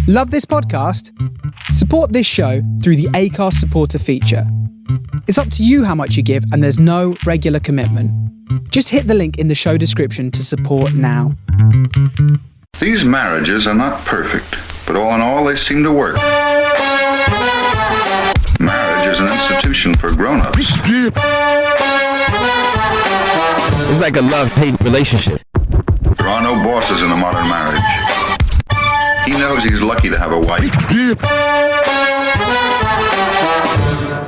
Love this podcast? Support this show through the Acast supporter feature. It's up to you how much you give, and there's no regular commitment. Just hit the link in the show description to support now. These marriages are not perfect, but all in all, they seem to work. Marriage is an institution for grown-ups. It's like a love-hate relationship. There are no bosses in a modern marriage. He knows he's lucky to have a wife.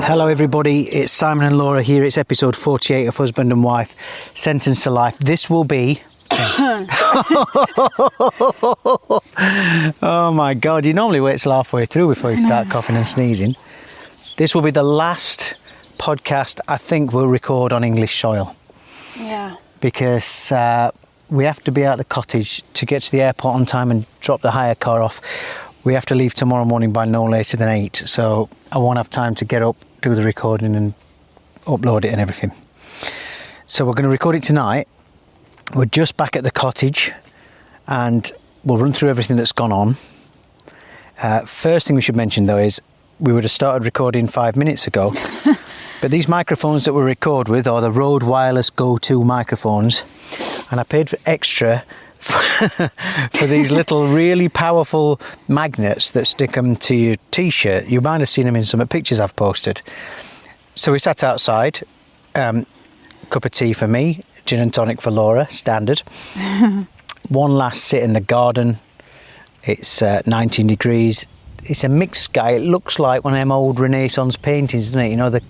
Hello everybody, it's Simon and Laura here. It's episode 48 of Husband and Wife, Sentenced to Life. This will be... Oh my God, you normally wait till halfway through before you start coughing and sneezing. This will be the last podcast I think we'll record on English soil. Yeah. Because we have to be at the cottage to get to the airport on time and drop the hire car off. We have to leave tomorrow morning by no later than 8, so I won't have time to get up, do the recording and upload it and everything. So we're going to record it tonight. We're just back at the cottage and we'll run through everything that's gone on. First thing we should mention though is we would have started recording 5 minutes ago, but these microphones that we record with are the Rode Wireless Go-To microphones, and I paid for extra for these little really powerful magnets that stick them to your t-shirt. You might have seen them in some pictures I've posted. So we sat outside, cup of tea for me, gin and tonic for Laura, standard. One last sit in the garden. It's 19 degrees. It's a mixed sky. It looks like one of them old Renaissance paintings, doesn't it? You know, the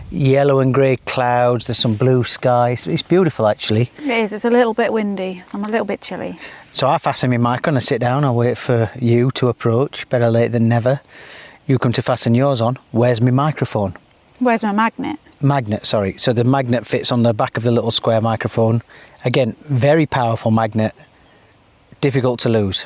yellow and grey clouds, there's some blue sky. It's beautiful, actually. It is. It's a little bit windy, so I'm a little bit chilly. So I fasten my mic on and sit down. I'll wait for you to approach. Better late than never. You come to fasten yours on. Where's my microphone? Where's my magnet? Magnet, sorry. So the magnet fits on the back of the little square microphone. Again, very powerful magnet. Difficult to lose.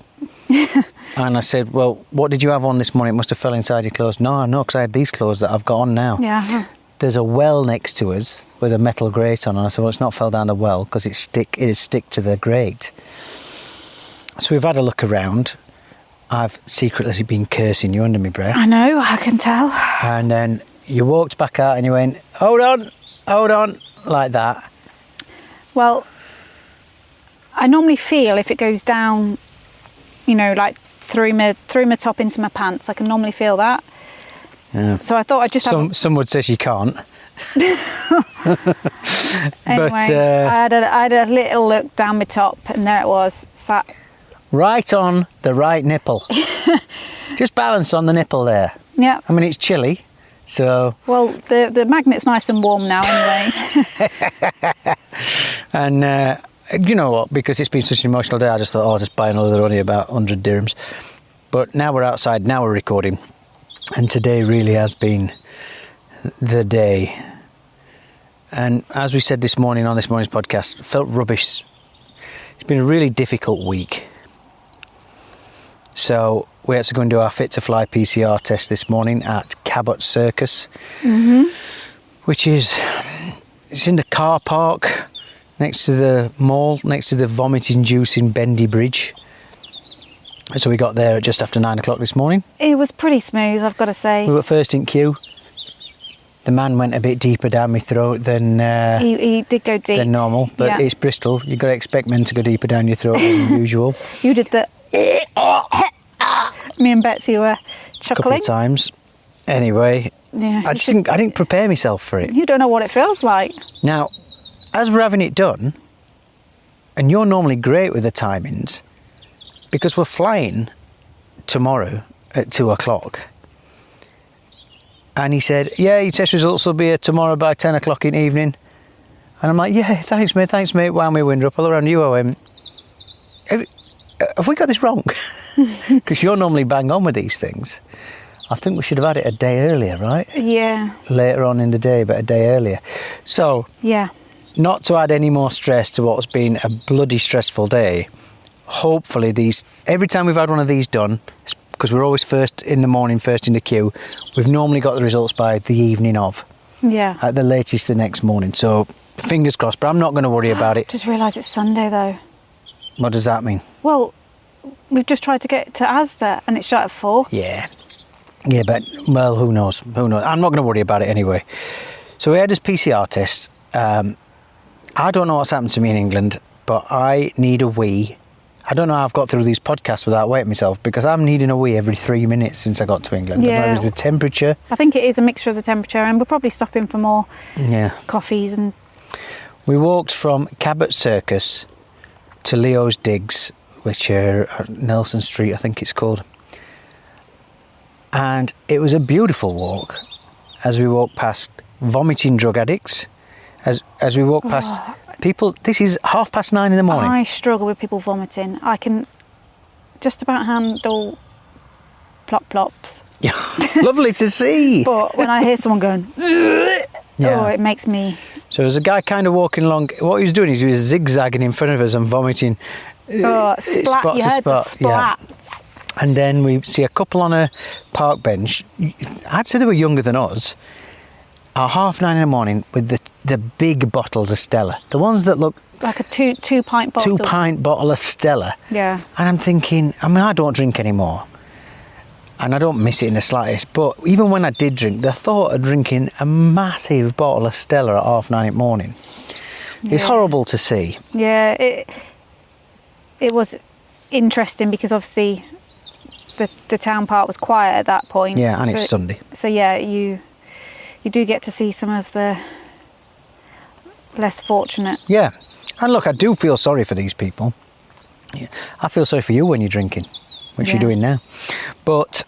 And I said, well, what did you have on this morning? It must have fell inside your clothes. No, because I had these clothes that I've got on now. Yeah. There's a well next to us with a metal grate on. And I said, well, it's not fell down the well because it'd stick to the grate. So we've had a look around. I've secretly been cursing you under my breath. I know, I can tell. And then you walked back out and you went, hold on, like that. Well, I normally feel if it goes down, you know, like through my top into my pants, I can normally feel that. Yeah. So I thought I'd just some would say she can't. Anyway, but I had a little look down my top and there it was, sat right on the right nipple. Just balance on the nipple there. Yeah. I mean, it's chilly, so... Well, the magnet's nice and warm now anyway. And you know what, because it's been such an emotional day, I just thought, I'll just buy another. They're only about 100 dirhams. But now we're outside, now we're recording. And today really has been the day. And as we said this morning on this morning's podcast, felt rubbish. It's been a really difficult week. So we had to go and do our Fit to Fly PCR test this morning at Cabot Circus, which is, it's in the car park next to the mall, next to the vomit-inducing bendy bridge. So we got there just after 9 o'clock this morning. It was pretty smooth, I've got to say. We were first in queue. The man went a bit deeper down my throat than he did go deep than normal, but yeah. It's Bristol. You've got to expect men to go deeper down your throat than usual. You did the... Me and Betsy were chuckling. A couple of times. Anyway, Yeah, I didn't prepare myself for it. You don't know what it feels like. Now, as we're having it done, and you're normally great with the timings, because we're flying tomorrow at 2 o'clock. And he said, yeah, your test results will be here tomorrow by 10 o'clock in the evening. And I'm like, yeah, thanks mate, wound my wind up all around you. I went, have we got this wrong? Because you're normally bang on with these things. I think we should have had it a day earlier, right? Yeah. Later on in the day, but a day earlier. So, yeah. Not to add any more stress to what's been a bloody stressful day, hopefully every time we've had one of these done, because we're always first in the morning, first in the queue, we've normally got the results by the evening of. Yeah. At the latest the next morning. So, fingers crossed, but I'm not going to worry about it. Just realised it's Sunday though. What does that mean? Well, we've just tried to get to Asda and it's shut at 4. Yeah. Yeah, but, well, who knows? Who knows? I'm not going to worry about it anyway. So we had his PCR test. I don't know what's happened to me in England, but I need a wee. I don't know how I've got through these podcasts without wetting myself, because I'm needing a wee every 3 minutes since I got to England. Yeah. And the temperature. I think it is a mixture of the temperature, and we're probably stopping for more coffees. And We walked from Cabot Circus to Leo's Digs, which are Nelson Street, I think it's called. And it was a beautiful walk as we walked past vomiting drug addicts, as we walked past people. This is 9:30 in the morning. I struggle with people vomiting. I can just about handle plop plops. Lovely to see. But when I hear someone going, oh, it makes me... So there's a guy kind of walking along. What he was doing is he was zigzagging in front of us and vomiting splat, spot you to heard the spot. Yeah. splats. And then we see a couple on a park bench. I'd say they were younger than us. At 9:30 in the morning with the big bottles of Stella. The ones that look... Like a two pint bottle. 2 pint bottle of Stella. Yeah. And I'm thinking, I mean, I don't drink anymore. And I don't miss it in the slightest. But even when I did drink, the thought of drinking a massive bottle of Stella at 9:30 in the morning is horrible to see. Yeah, it was interesting because obviously the town part was quiet at that point. Yeah, and it's Sunday. So yeah, you do get to see some of the less fortunate. Yeah. And look, I do feel sorry for these people. Yeah. I feel sorry for you when you're drinking, which you're doing now. But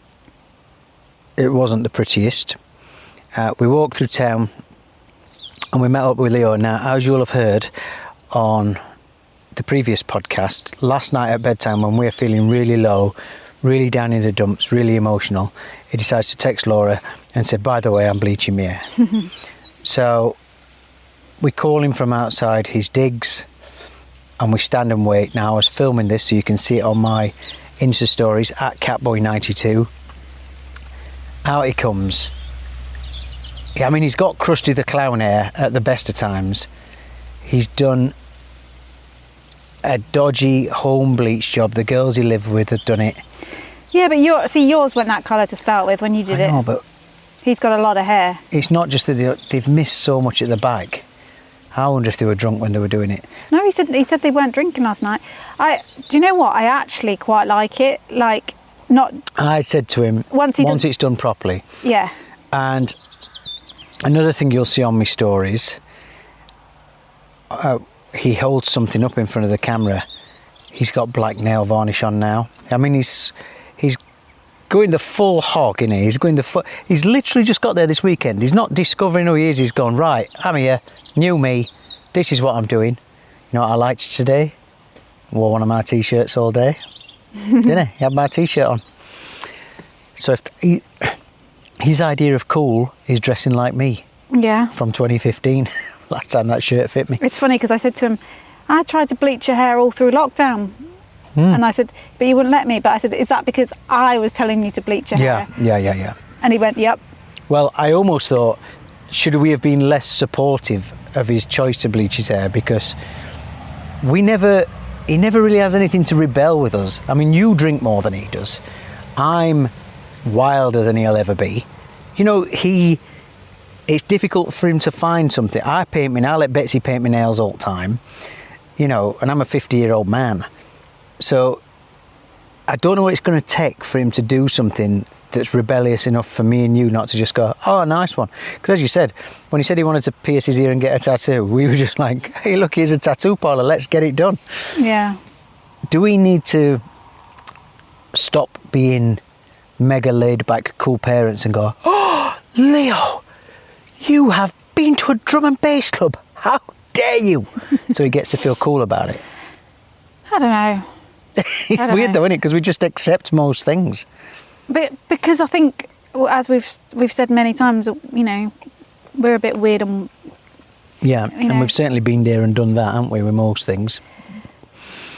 it wasn't the prettiest. We walked through town and we met up with Leo. Now, as you'll have heard on the previous podcast, last night at bedtime when we were feeling really low, really down in the dumps, really emotional, he decides to text Laura and said, by the way, I'm bleaching my hair. So we call him from outside his digs and we stand and wait. Now, I was filming this so you can see it on my Insta stories at Catboy92. Out he comes. I mean, he's got Krusty the Clown hair at the best of times. He's done a dodgy home bleach job. The girls he lived with had done it. Yeah, but yours went that colour to start with when you did it. I know, but he's got a lot of hair. it's not just that they've missed so much at the back. I wonder if they were drunk when they were doing it. No, he said they weren't drinking last night. Do you know what? I actually quite like it. Like, not... I said to him, once it's done properly. Yeah. And another thing you'll see on my stories, he holds something up in front of the camera. He's got black nail varnish on now. I mean, he's going the full hog, innit? He's literally just got there this weekend. He's not discovering who he is. He's gone, right, I'm here, new me, this is what I'm doing. You know what I liked today? Wore one of my t-shirts all day. Didn't he? He had my t-shirt on. So his idea of cool is dressing like me. Yeah. From 2015. Last time that shirt fit me. It's funny because I said to him, I tried to bleach your hair all through lockdown. And I said, but you wouldn't let me. But I said, is that because I was telling you to bleach your hair? Yeah. And he went, yep. Well, I almost thought, should we have been less supportive of his choice to bleach his hair? Because he never really has anything to rebel with us. I mean, you drink more than he does. I'm wilder than he'll ever be. You know, it's difficult for him to find something. I let Betsy paint my nails all the time, you know, and I'm a 50-year-old man. So I don't know what it's going to take for him to do something that's rebellious enough for me and you not to just go, oh, nice one. Because as you said, when he said he wanted to pierce his ear and get a tattoo, we were just like, hey, look, here's a tattoo parlour, let's get it done. Yeah. Do we need to stop being mega laid back cool parents and go, oh, Leo, you have been to a drum and bass club, how dare you? So he gets to feel cool about it. I don't know. It's weird though, isn't it? Because we just accept most things. But because I think, as we've said many times, you know, we're a bit weird and... Yeah, and we've certainly been there and done that, haven't we, with most things.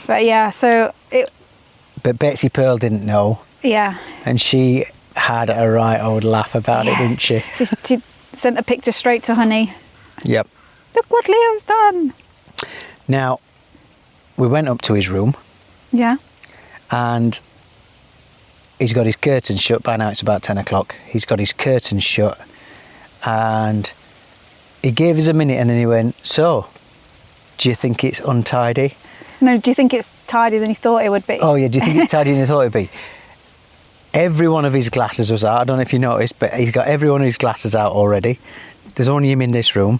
But yeah, so it... But Betsy Pearl didn't know. Yeah. And she had a right old laugh about it, didn't she? She sent a picture straight to Honey. Yep. Look what Leo's done. Now, we went up to his room. Yeah. and he's got his curtains shut. By now it's about 10 o'clock. He's got his curtains shut, and he gave us a minute, and then he went, "So, do you think it's untidy?" No, do you think it's tidier than you thought it would be? Oh yeah, do you think it's tidier than you thought it'd be? Every one of his glasses was out. I don't know if you noticed, but he's got every one of his glasses out already. There's only him in this room.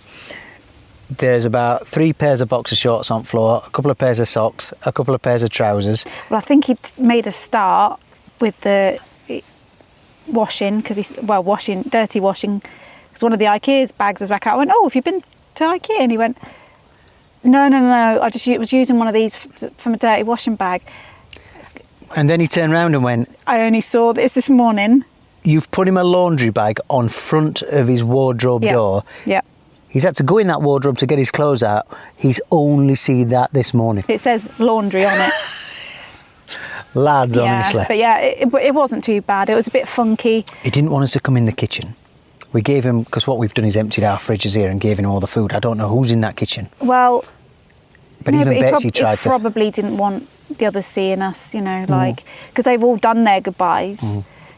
There's about 3 pairs of boxer shorts on floor, a couple of pairs of socks, a couple of pairs of trousers. Well, I think he'd made a start with the washing, because dirty washing, because one of the IKEA's bags was back out. I went, "Oh, have you been to IKEA?" And he went, No, I was using one of these from a dirty washing bag. And then he turned round and went, "I only saw this morning." "You've put him a laundry bag on front of his wardrobe door." Yeah. He's had to go in that wardrobe to get his clothes out. He's only seen that this morning. It says laundry on it. Lads, Yeah, honestly. but yeah, it wasn't too bad. It was a bit funky. He didn't want us to come in the kitchen. We gave him, because what we've done is emptied our fridges here and gave him all the food. I don't know who's in that kitchen. Well, But no, even but Betsy he tried to... probably didn't want the others seeing us, because they've all done their goodbyes.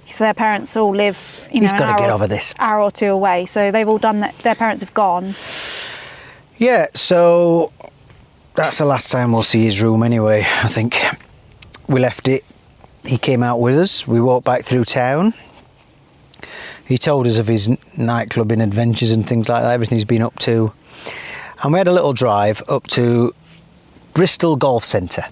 So their parents all live, He's got to get over this. Hour or two away. So they've all done that. Their parents have gone. Yeah, so that's the last time we'll see his room anyway, I think. We left it. He came out with us. We walked back through town. He told us of his nightclubbing adventures and things like that, everything he's been up to. And we had a little drive up to Bristol Golf Centre,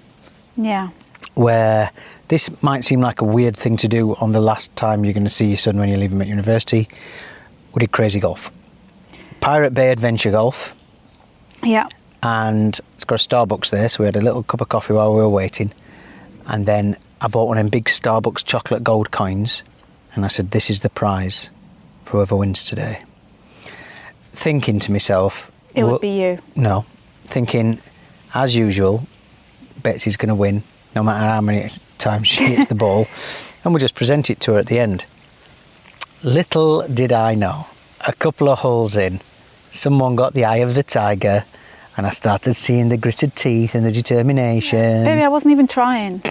Yeah. where this might seem like a weird thing to do on the last time you're going to see your son when you leave him at university. We did crazy golf. Pirate Bay Adventure Golf. Yeah. And it's got a Starbucks there, so we had a little cup of coffee while we were waiting. And then I bought one of them big Starbucks chocolate gold coins, and I said, "This is the prize for whoever wins today." Thinking to myself... It would be you. No. Thinking, as usual, Betsy's going to win, no matter how many times she hits the ball, and we'll just present it to her at the end. Little did I know, a couple of holes in, someone got the eye of the tiger, and I started seeing the gritted teeth and the determination. Baby, I wasn't even trying.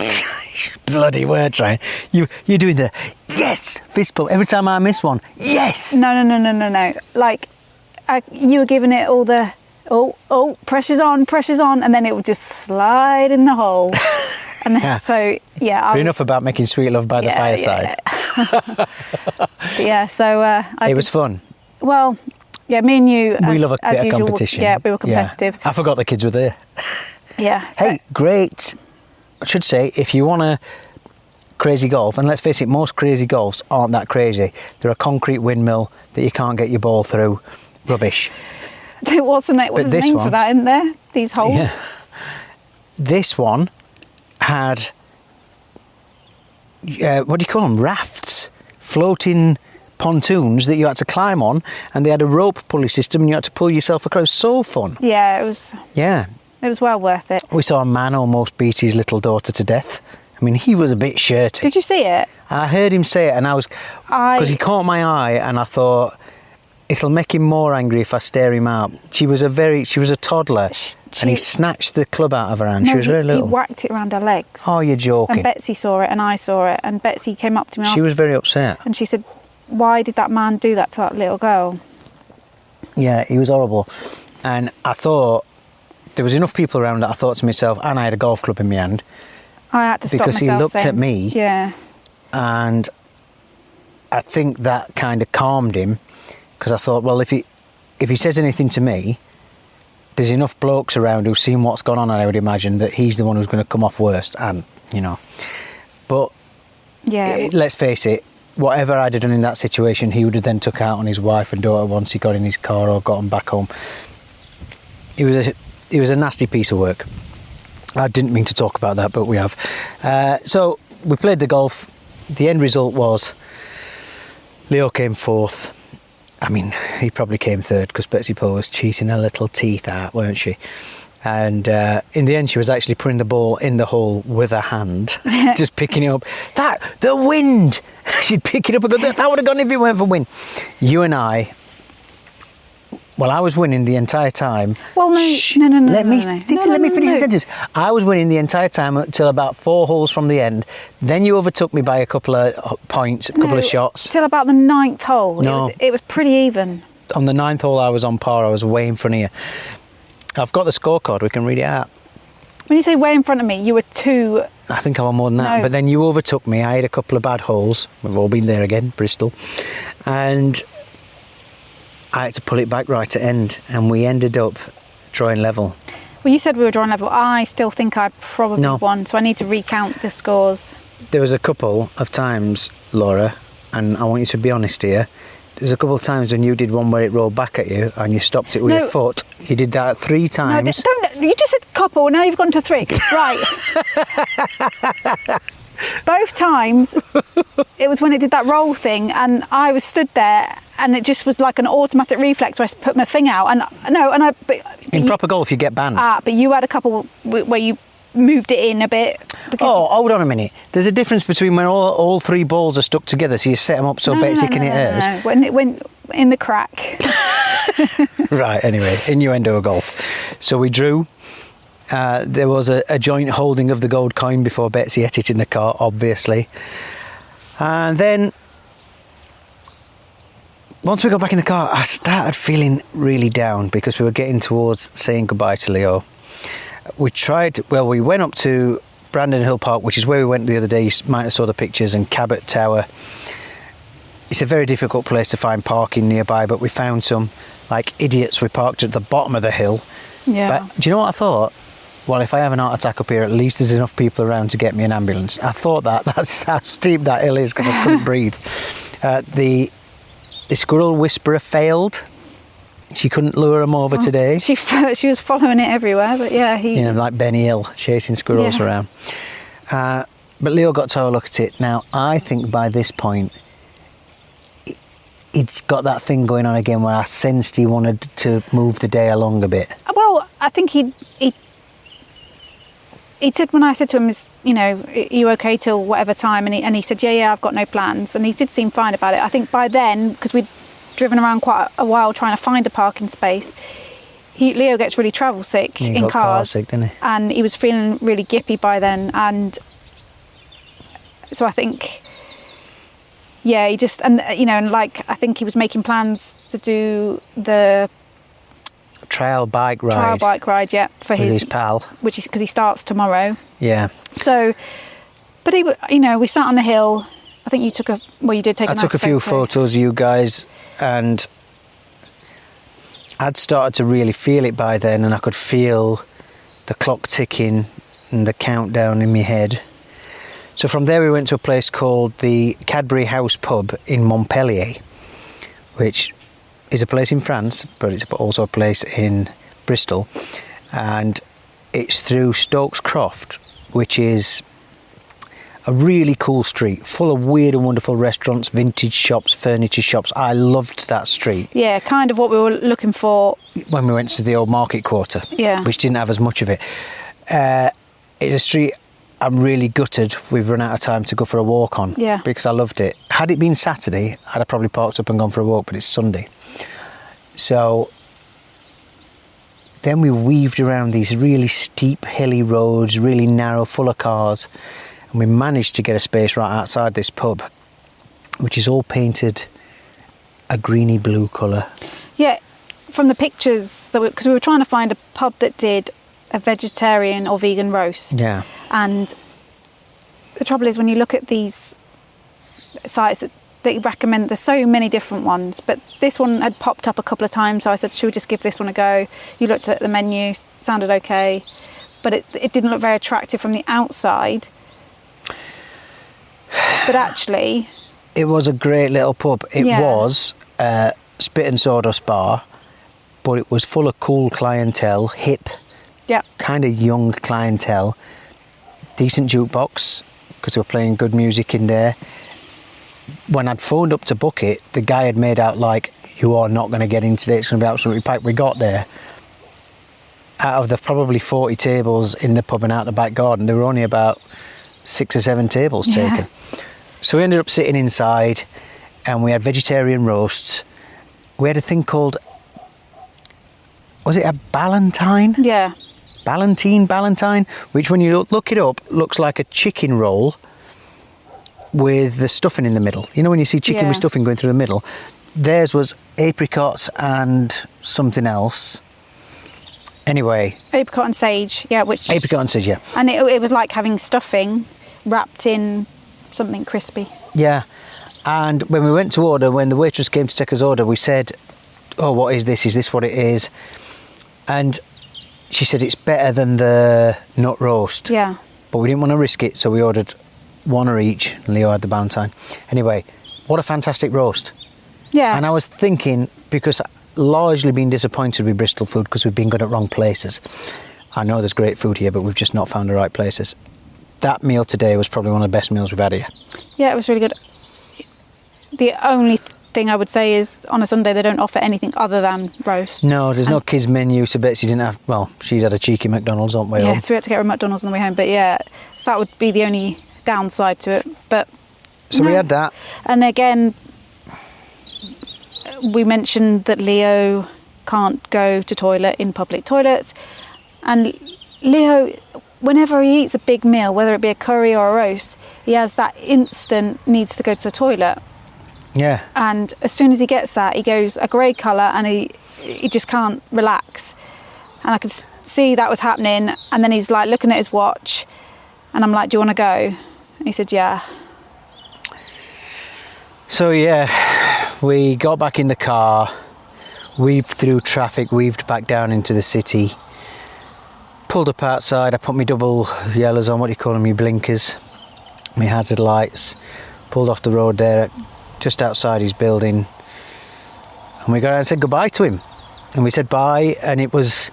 Bloody were trying. You're doing the yes fist pump every time I miss one. Yes. No. Like, you were giving it all the pressure's on, and then it would just slide in the hole. And then, so yeah. But enough about making sweet love by the fireside. Yeah. So it was fun. Well, yeah, me and you. We love a bit of usual, competition. Yeah, we were competitive. Yeah. I forgot the kids were there. Yeah. Hey, great. I should say, if you want to crazy golf, and let's face it, most crazy golfs aren't that crazy. They're a concrete windmill that you can't get your ball through. Rubbish. There wasn't it. What was the name for that, isn't there? These holes. Yeah. This one had what do you call them? Rafts, floating pontoons that you had to climb on, and they had a rope pulley system, and you had to pull yourself across. So fun. Yeah, it was. Yeah. It was well worth it. We saw a man almost beat his little daughter to death. I mean, he was a bit shirty. Did you see it? I heard him say it, and because he caught my eye, and I thought, it'll make him more angry if I stare him out. She was a toddler, and he snatched the club out of her hand. No, she was very little. He whacked it around her legs. Oh, you're joking. And Betsy saw it, and I saw it, and Betsy came up to me. She was very upset. And she said, "Why did that man do that to that little girl?" Yeah, he was horrible. And I thought, there was enough people around that I thought to myself, and I had a golf club in my hand. I had to stop myself. Because he looked at me. Yeah. And I think that kind of calmed him, because I thought, well, if he says anything to me, there's enough blokes around who've seen what's gone on, and I would imagine that he's the one who's going to come off worst, and, But, yeah. Let's face it, whatever I'd have done in that situation, he would have then took out on his wife and daughter once he got in his car or got them back home. It was a nasty piece of work. I didn't mean to talk about that, but we have. So we played the golf. The end result was Leo came fourth. I mean, he probably came third because Betsy Poe was cheating her little teeth out, weren't she? And in the end, she was actually putting the ball in the hole with her hand, just picking it up. The wind! She'd pick it up and go, that would have gone if it weren't for wind. You and I Well, I was winning the entire time. Well, no, Shh, no. Let me No, finish no. the sentence. I was winning the entire time until about 4 holes from the end. Then you overtook me by a couple of points, a couple of shots. Till about the 9th hole. No. It was pretty even. On the 9th hole, I was on par. I was way in front of you. I've got the scorecard. We can read it out. When you say way in front of me, you were 2. I think I won more than that. No. But then you overtook me. I had a couple of bad holes. We've all been there again, Bristol. And I had to pull it back right at end. And we ended up drawing level. Well, you said we were drawing level. I still think I probably No. won, so I need to recount the scores. There was a couple of times, Laura, and I want you to be honest here. There was a couple of times when you did one where it rolled back at you and you stopped it with No. your foot. You did that 3 No, times. don't. You just said couple. Now you've gone to 3. Right. Both times, it was when it did that roll thing, and I was stood there, and it just was like an automatic reflex where I put my thing out, and but In you, proper golf, you get banned. but you had a couple where you moved it in a bit. Because Oh, hold on a minute. There's a difference between when all 3 balls are stuck together, so you set them up so Betsy can hit hers. No. When it went in the crack. Right, anyway, innuendo of golf. So we drew. There was a joint holding of the gold coin before Betsy hit it in the cart, obviously. And then, once we got back in the car, I started feeling really down because we were getting towards saying goodbye to Leo. We went up to Brandon Hill Park, which is where we went the other day. You might have saw the pictures, and Cabot Tower. It's a very difficult place to find parking nearby, but we found some. Like idiots, we parked at the bottom of the hill. Yeah. But do you know what I thought? Well, if I have an heart attack up here, at least there's enough people around to get me an ambulance. I thought that's how steep that hill is because I couldn't breathe. The squirrel whisperer failed. She couldn't lure him over today. She was following it everywhere, but yeah, Like Benny Hill, chasing squirrels Yeah. around. But Leo got to have a look at it. Now, I think by this point, he'd got that thing going on again where I sensed he wanted to move the day along a bit. Well, I think he said, when I said to him, are you okay till whatever time? And he said, yeah, I've got no plans. And he did seem fine about it. I think by then, because we'd driven around quite a while trying to find a parking space, Leo gets really travel sick He in got car cars. sick, didn't he? And he was feeling really gippy by then. And so I think, yeah, he just, and I think he was making plans to do the Trial bike ride yeah, for with his pal. which is because he starts tomorrow. Yeah. So, but we sat on the hill. I think you took you did take. I took a few photos of you guys, and I'd started to really feel it by then, and I could feel the clock ticking and the countdown in my head. So from there we went to a place called the Cadbury House Pub in Montpellier, which is a place in France, but it's also a place in Bristol, and it's through Stokes Croft, which is a really cool street full of weird and wonderful restaurants, vintage shops, furniture shops. I loved that street. Yeah, kind of what we were looking for When we went to the old market quarter, Yeah. which didn't have as much of it. It's a street I'm really gutted we've run out of time to go for a walk on, Yeah. because I loved it. Had it been Saturday, I'd have probably parked up and gone for a walk, but it's Sunday. So then we weaved around these really steep, hilly roads, really narrow, full of cars, and we managed to get a space right outside this pub, which is all painted a greeny blue colour. Yeah, from the pictures, because we were trying to find a pub that did a vegetarian or vegan roast. Yeah. And the trouble is, when you look at these sites, they recommend, there's so many different ones, but this one had popped up a couple of times, so I said, should we just give this one a go? You looked at the menu, sounded okay, but it didn't look very attractive from the outside. But actually, it was a great little pub. It Yeah. was a spit and sawdust bar, but it was full of cool clientele, hip, yeah, kind of young clientele, decent jukebox, because they were playing good music in there. When I'd phoned up to book it, the guy had made out like, you are not going to get in today, it's going to be absolutely packed. We got there, out of the probably 40 tables in the pub and out the back garden, there were only about 6 or 7 tables taken. So we ended up sitting inside, and we had vegetarian roasts. We had a thing called was it a Ballantine? Yeah. Ballantine, which when you look it up, looks like a chicken roll with the stuffing in the middle. You know when you see chicken with stuffing going through the middle? Theirs was apricots and something else. Anyway. Apricot and sage, yeah. Apricot and sage, yeah. And it was like having stuffing wrapped in something crispy. Yeah. And when we went to order, when the waitress came to take us order, we said, oh, what is this? Is this what it is? And she said it's better than the nut roast. Yeah. But we didn't want to risk it, so we ordered one of each. Leo had the Ballantine. Anyway, what a fantastic roast. Yeah. And I was thinking, because largely been disappointed with Bristol food because we've been good at wrong places. I know there's great food here, but we've just not found the right places. That meal today was probably one of the best meals we've had here. Yeah, it was really good. The only thing I would say is on a Sunday they don't offer anything other than roast. No, there's no kids menu, so Betsy didn't have, well, she's had a cheeky McDonald's on the way home. Yeah, so we had to get her a McDonald's on the way home. But yeah, so that would be the only downside to it. But so we had that. And again, we mentioned that Leo can't go to toilet in public toilets. And Leo, whenever he eats a big meal, whether it be a curry or a roast, he has that instant needs to go to the toilet. Yeah. And as soon as he gets that, he goes a grey colour and he just can't relax. And I could see that was happening. And then he's like looking at his watch and I'm like, do you want to go? And he said, yeah. So yeah, we got back in the car, weaved through traffic, weaved back down into the city, pulled up outside. I put my double yellows on, what do you call them, your blinkers, my hazard lights, pulled off the road there just outside his building, and we got out and said goodbye to him. And we said bye, and it was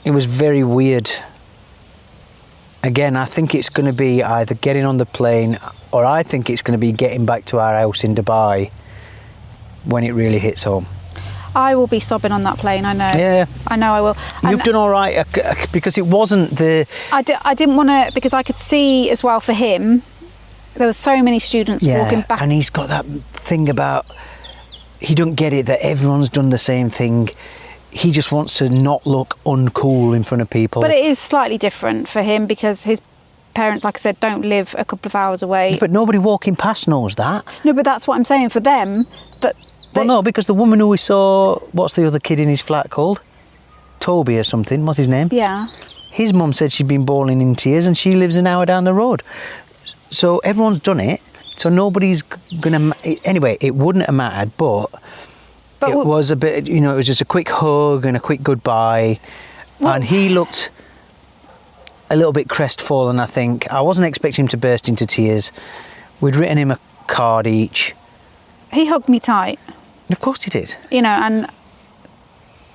very weird. Again, I think it's going to be either getting on the plane, or I think it's going to be getting back to our house in Dubai when it really hits home. I will be sobbing on that plane, I know. Yeah. I know I will. You've done all right, because it wasn't the... I didn't want to, because I could see as well for him, there were so many students walking back. And he's got that thing about, he don't get it that everyone's done the same thing. He just wants to not look uncool in front of people. But it is slightly different for him because his parents, like I said, don't live a couple of hours away. But nobody walking past knows that. No, but that's what I'm saying for them. But well, no, because the woman who we saw, what's the other kid in his flat called? Toby or something, what's his name? Yeah. His mum said she'd been bawling in tears and she lives an hour down the road. So everyone's done it. So nobody's going to... Anyway, it wouldn't have mattered, but it was a bit, you know, it was just a quick hug and a quick goodbye. And he looked a little bit crestfallen, I think. I wasn't expecting him to burst into tears. We'd written him a card each. He hugged me tight. Of course he did. You know, and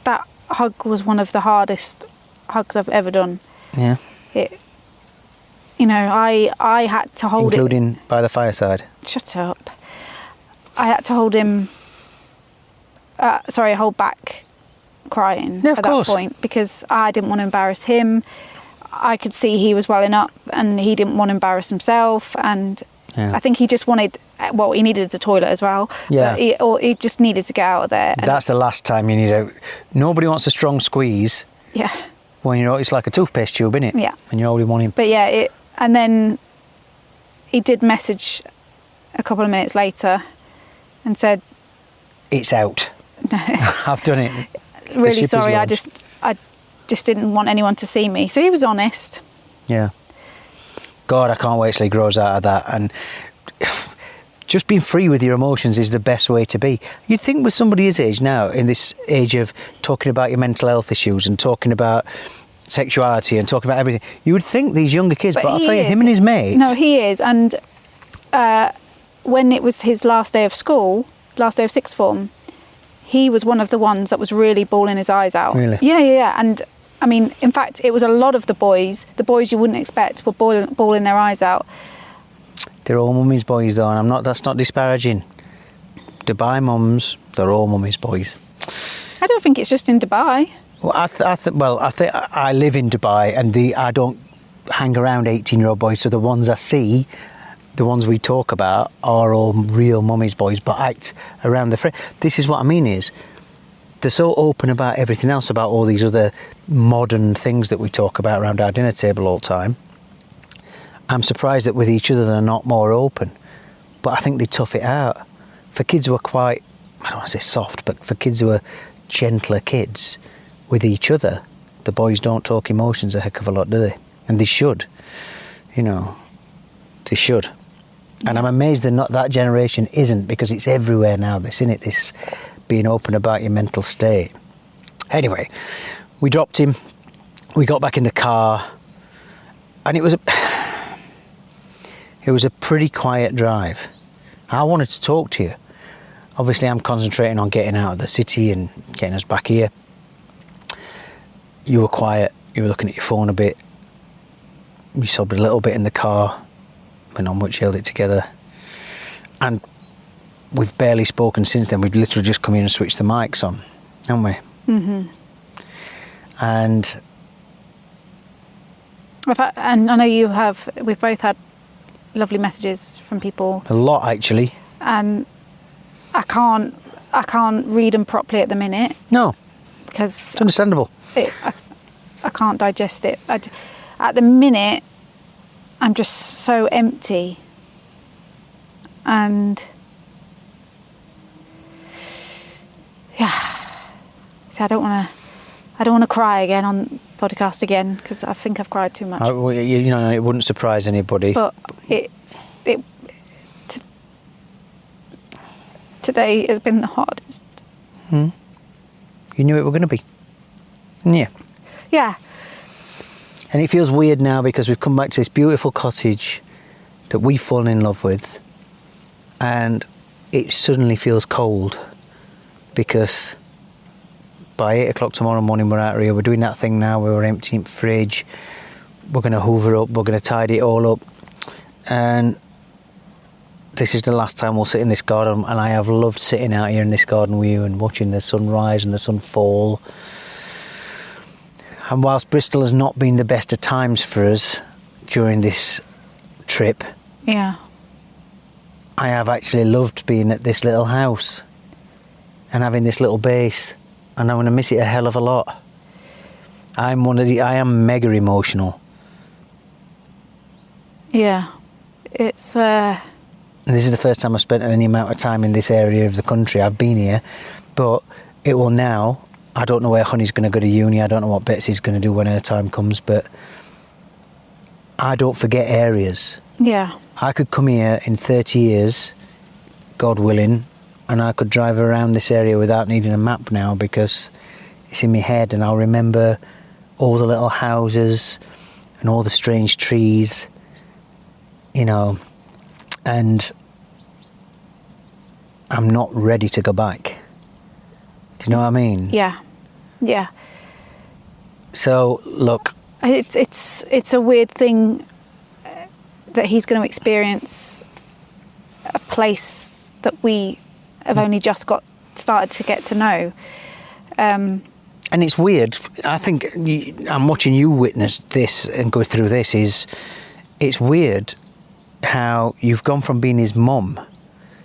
that hug was one of the hardest hugs I've ever done. Yeah. You know, I had to hold it. Including by the fireside? Shut up. I had to hold him... hold back crying at that point because I didn't want to embarrass him. I could see he was welling up and he didn't want to embarrass himself, and I think he just wanted, well, he needed the toilet as well. Yeah. But he just needed to get out of there. That's the last time you need a... Nobody wants a strong squeeze. Yeah. When, you know, it's like a toothpaste tube, isn't it? Yeah. And you only want him. But yeah, and then he did message a couple of minutes later and said... It's out. No. I've done it. Really sorry, I just didn't want anyone to see me. So he was honest. Yeah. God, I can't wait till he grows out of that. And just being free with your emotions is the best way to be. You'd think with somebody his age now, in this age of talking about your mental health issues and talking about sexuality and talking about everything, you would think these younger kids, but I'll tell you, him and his mates... No, he is. And when it was his last day of school, last day of sixth form, he was one of the ones that was really bawling his eyes out. Really? Yeah. And I mean, in fact, it was a lot of the boys you wouldn't expect were bawling their eyes out. They're all mummy's boys though, and that's not disparaging. Dubai mums, they're all mummy's boys. I don't think it's just in Dubai. Well, I think I live in Dubai, and I don't hang around 18-year-old boys, so the ones I see, the ones we talk about are all real mummy's boys, but act around the this is what I mean is, they're so open about everything else, about all these other modern things that we talk about around our dinner table all the time. I'm surprised that with each other they're not more open, but I think they tough it out. For kids who are quite, I don't want to say soft, but for kids who are gentler kids, with each other, the boys don't talk emotions a heck of a lot, do they? And they should, you know, they should. And I'm amazed that not that generation isn't, because it's everywhere now. This, in it, this being open about your mental state. Anyway, we dropped him, we got back in the car, and it was a pretty quiet drive. I wanted to talk to you. Obviously, I'm concentrating on getting out of the city and getting us back here. You were quiet, you were looking at your phone a bit. We sobbed a little bit in the car, but not much held it together. And we've barely spoken since then. We've literally just come in and switched the mics on, haven't we? Mm-hmm. And I know you have. We've both had lovely messages from people. A lot, actually. And I can't read them properly at the minute. No, because it's understandable. I can't digest it. At the minute, I'm just so empty, and yeah. So I don't want to cry again on podcast again, because I think I've cried too much. You know, it wouldn't surprise anybody. But today has been the hardest. You knew it were going to be. Yeah. Yeah. And it feels weird now because we've come back to this beautiful cottage that we've fallen in love with, and it suddenly feels cold because by 8 o'clock tomorrow morning we're out here. We're doing that thing now where we're emptying the fridge. We're going to hoover up, we're going to tidy it all up, and this is the last time we'll sit in this garden. And I have loved sitting out here in this garden with you and watching the sun rise and the sun fall. And whilst Bristol has not been the best of times for us during this trip, yeah, I have actually loved being at this little house and having this little base, and I'm going to miss it a hell of a lot. I am mega emotional. Yeah, it's and this is the first time I've spent any amount of time in this area of the country. I've been here, but it will now. I don't know where Honey's going to go to uni. I don't know what Betsy's going to do when her time comes, but I don't forget areas. Yeah. I could come here in 30 years, God willing, and I could drive around this area without needing a map now, because it's in my head, and I'll remember all the little houses and all the strange trees, you know, and I'm not ready to go back. Do you know what I mean? Yeah. Yeah. So look, it's a weird thing that he's going to experience a place that we have only just started to get to know. And it's weird. I think I'm watching you witness this and go through this. It's weird how you've gone from being his mum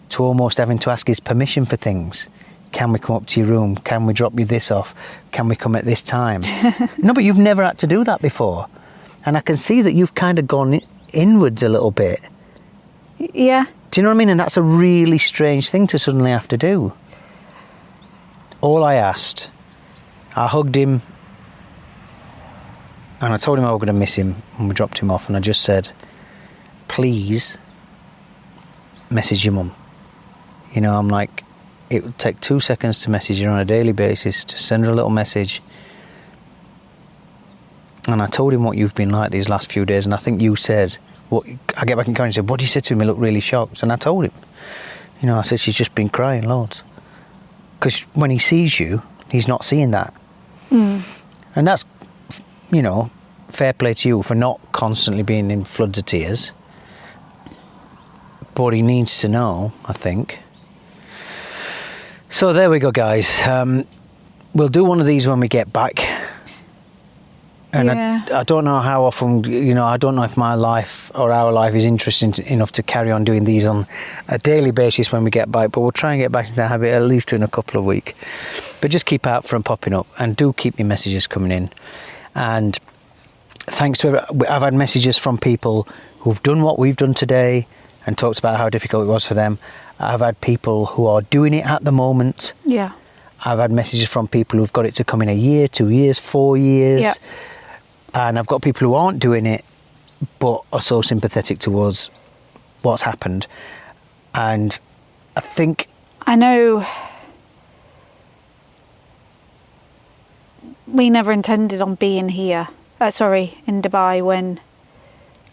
to almost having to ask his permission for things. Can we come up to your room? Can we drop you this off? Can we come at this time? No, but you've never had to do that before. And I can see that you've kind of gone inwards a little bit. Yeah. Do you know what I mean? And that's a really strange thing to suddenly have to do. All I asked, I hugged him, and I told him I was going to miss him when we dropped him off, and I just said, please message your mum. You know, I'm like, it would take 2 seconds to message her on a daily basis, to send her a little message. And I told him what you've been like these last few days, and I think you said, I get back in car and said, what did you say to him? He looked really shocked. And I told him, you know, I said, she's just been crying loads. Because when he sees you, he's not seeing that. And that's, you know, fair play to you for not constantly being in floods of tears. But he needs to know, I think. So there we go, guys. We'll do one of these when we get back. And Yeah. I don't know how often, I don't know if my life or our life is interesting enough to carry on doing these on a daily basis when we get back, but we'll try and get back into the habit at least in a couple of weeks. But just keep out for them popping up, and do keep your messages coming in. And thanks to I've had messages from people who've done what we've done today and talked about how difficult it was for them. I've had people who are doing it at the moment. Yeah. I've had messages from people who've got it to come in a year, 2 years, 4 years. Yeah. And I've got people who aren't doing it but are so sympathetic towards what's happened. And I think... I know we never intended on being here. In Dubai when...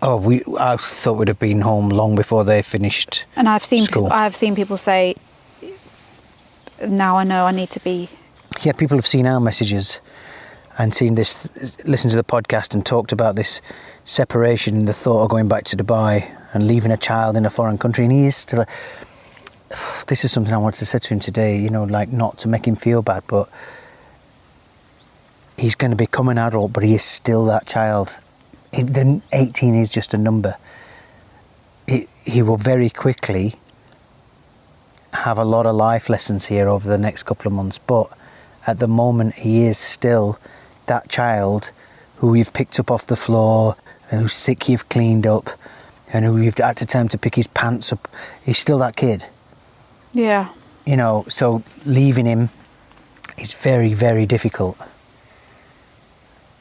I thought we'd have been home long before they finished And I've seen school. I've seen people say, now I know I need to be... Yeah, people have seen our messages and seen this, listened to the podcast and talked about this separation, the thought of going back to Dubai and leaving a child in a foreign country. And he is still... This is something I wanted to say to him today, not to make him feel bad, but he's going to become an adult, but he is still that child. The 18 is just a number. He will very quickly have a lot of life lessons here over the next couple of months, but at the moment he is still that child who you've picked up off the floor and who's sick you've cleaned up and who you've had to tell him to pick his pants up. He's still that kid. Yeah. So leaving him is very, very difficult.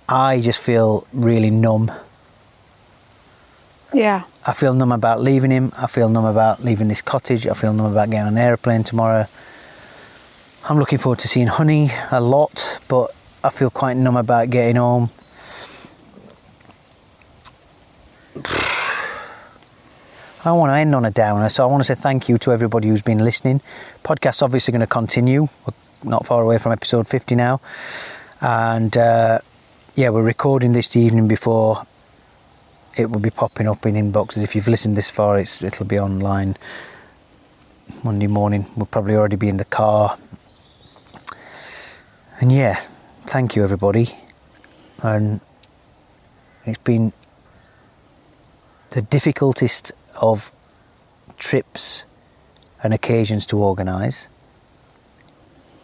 I just feel really numb. Yeah. I feel numb about leaving him. I feel numb about leaving this cottage. I feel numb about getting on an aeroplane tomorrow. I'm looking forward to seeing Honey a lot, but I feel quite numb about getting home. I want to end on a downer, so I want to say thank you to everybody who's been listening. Podcast's obviously going to continue. We're not far away from episode 50 now. And we're recording this the evening before it will be popping up in inboxes. If you've listened this far, it'll be online Monday morning. We'll probably already be in the car. And yeah, thank you everybody. And it's been the difficultest of trips and occasions to organise.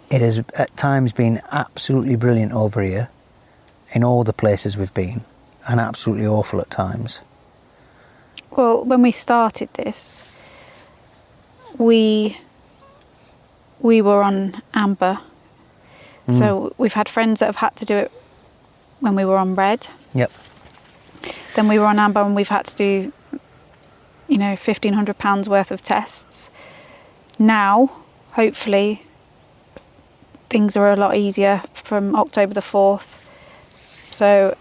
It has at times been absolutely brilliant over here in all the places we've been, and absolutely awful at times. Well, when we started this, we were on amber. So we've had friends that have had to do it when we were on red. Yep. Then we were on amber and we've had to do, £1,500 worth of tests. Now, hopefully, things are a lot easier from October the 4th. So,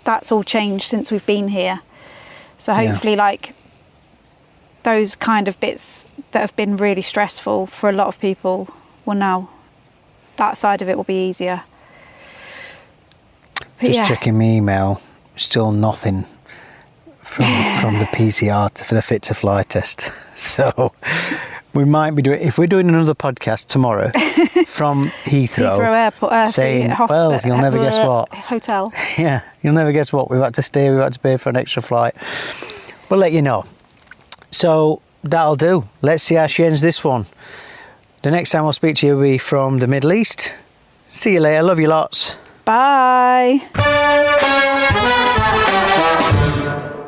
that's all changed since we've been here. So hopefully, those kind of bits that have been really stressful for a lot of people will now, that side of it will be easier. But Just checking my email, still nothing from the PCR for the Fit to Fly test. So we might be doing, if we're doing another podcast tomorrow from Heathrow Airport, saying, well, you'll never guess what. Hotel. Yeah, you'll never guess what. We've had to pay for an extra flight. We'll let you know. So that'll do. Let's see how she ends this one. The next time I'll speak to you will be from the Middle East. See you later. Love you lots. Bye.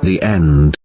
The end.